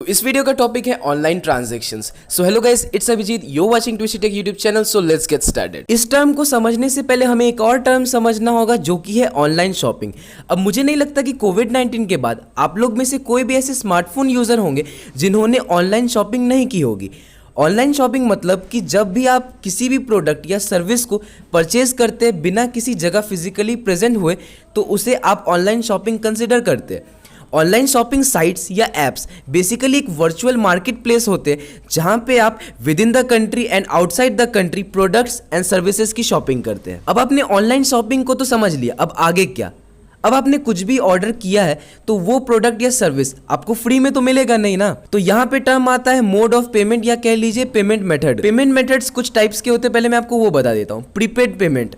इस वीडियो का टॉपिक है online transactions. So hello guys, it's Abhijit, you watching twisty tech YouTube channel. So let's get started. इस term को समझने से पहले हमें एक और टर्म समझना होगा जो कि है ऑनलाइन शॉपिंग। अब मुझे नहीं लगता कि कोविड-19 के बाद आप लोग में से कोई भी ऐसे स्मार्टफोन यूजर होंगे जिन्होंने ऑनलाइन शॉपिंग नहीं की होगी। ऑनलाइन शॉपिंग मतलब कि जब भी आप किसी भी प्रोडक्ट या सर्विस को परचेज करते हैं बिना किसी जगह फिजिकली प्रेजेंट हुए, तो उसे आप ऑनलाइन शॉपिंग कंसिडर करते हैं। ऑनलाइन शॉपिंग साइट्स या एप्स बेसिकली एक वर्चुअल मार्केट प्लेस होते हैं जहां पे आप with in the country and outside the country products and services की शॉपिंग करते हैं। अब आपने ऑनलाइन शॉपिंग को तो समझ लिया, अब आगे क्या? अब आपने कुछ भी ऑर्डर किया है तो वो प्रोडक्ट या सर्विस आपको फ्री में तो मिलेगा नहीं ना। तो यहाँ पे टर्म आता है मोड ऑफ पेमेंट या कह लीजिए पेमेंट मेथड। पेमेंट मेथड्स कुछ टाइप्स के होते हैं, पहले मैं आपको वो बता देता हूँ। प्रीपेड पेमेंट,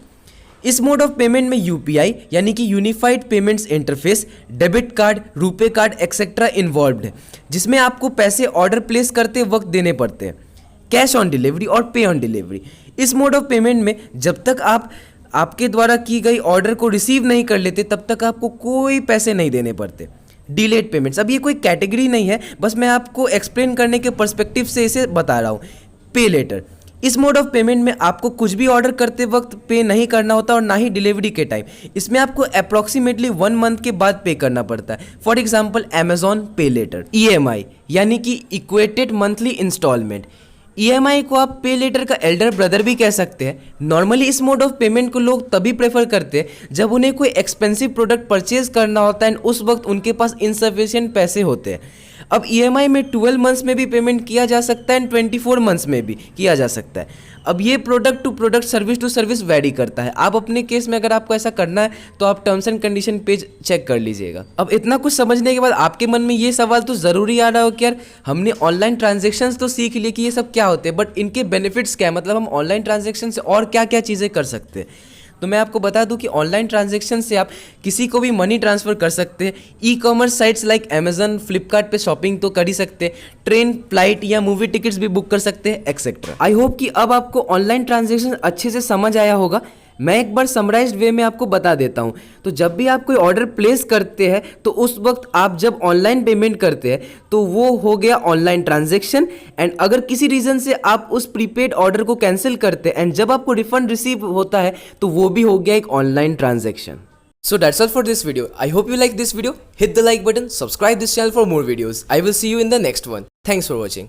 इस मोड ऑफ पेमेंट में यूपीआई यानी कि unified payments interface, debit card, RuPay card etcetera involved है, जिसमें आपको पैसे ऑर्डर प्लेस करते वक्त देने पड़ते हैं। कैश ऑन डिलीवरी और पे ऑन डिलीवरी, इस मोड ऑफ पेमेंट में जब तक आप आपके द्वारा की गई ऑर्डर को रिसीव नहीं कर लेते तब तक आपको कोई पैसे नहीं देने पड़ते। डिलेड पेमेंट्स, अब ये कोई कैटेगरी नहीं है, बस मैं आपको एक्सप्लेन करने के पर्सपेक्टिव से इसे बता रहा हूँ। पे लेटर, इस मोड ऑफ पेमेंट में आपको कुछ भी ऑर्डर करते वक्त पे नहीं करना होता और ना ही डिलीवरी के टाइम। इसमें आपको अप्रॉक्सीमेटली 1 मंथ के बाद पे करना पड़ता है। फॉर एग्जांपल अमेजॉन पे लेटर। ईएमआई यानी कि इक्वेटेड मंथली इंस्टॉलमेंट, ईएमआई को आप पे लेटर का एल्डर ब्रदर भी कह सकते हैं। नॉर्मली इस मोड ऑफ पेमेंट को लोग तभी प्रेफर करते हैं जब उन्हें कोई एक्सपेंसिव प्रोडक्ट परचेज करना होता है एंड उस वक्त उनके पास इनसफिशिएंट पैसे होते हैं। अब ईएमआई में 12 मंथ्स में भी पेमेंट किया जा सकता है एंड 24 मंथ्स में भी किया जा सकता है। अब ये product to product, service to service vary करता है। आप अपने केस में अगर आपको ऐसा करना है तो आप terms and condition page check कर लीजिएगा। अब इतना कुछ समझने के बाद आपके मन में ये सवाल तो ज़रूरी आ रहा हो कि यार हमने ऑनलाइन ट्रांजेक्शन्स तो सीख लिए कि ये सब क्या होते हैं, बट इनके बेनिफिट्स क्या है, मतलब हम ऑनलाइन ट्रांजेक्शन से और क्या क्या चीज़ें कर सकते हैं। तो मैं आपको बता दूं कि ऑनलाइन ट्रांजैक्शन से आप किसी को भी मनी ट्रांसफ़र कर सकते हैं। E commerce sites like Amazon, Flipkart पे शॉपिंग तो कर ही सकते हैं। ट्रेन, फ्लाइट या मूवी टिकट्स भी बुक कर सकते हैं एक्सेट्रा। आई होप कि अब आपको ऑनलाइन ट्रांजैक्शन अच्छे से समझ आया होगा। मैं एक बार समराइज्ड वे में आपको बता देता हूं। तो जब भी आप कोई ऑर्डर प्लेस करते हैं तो उस वक्त आप जब ऑनलाइन पेमेंट करते हैं तो वो हो गया ऑनलाइन ट्रांजैक्शन। एंड अगर किसी रीज़न से आप उस प्रीपेड ऑर्डर को कैंसिल करते हैं एंड जब आपको रिफंड रिसीव होता है तो वो भी हो गया एक online transaction. So that's all for this video. I hope you like this video. Hit the like button, subscribe this channel for more videos. I will see you in the next one. Thanks for watching.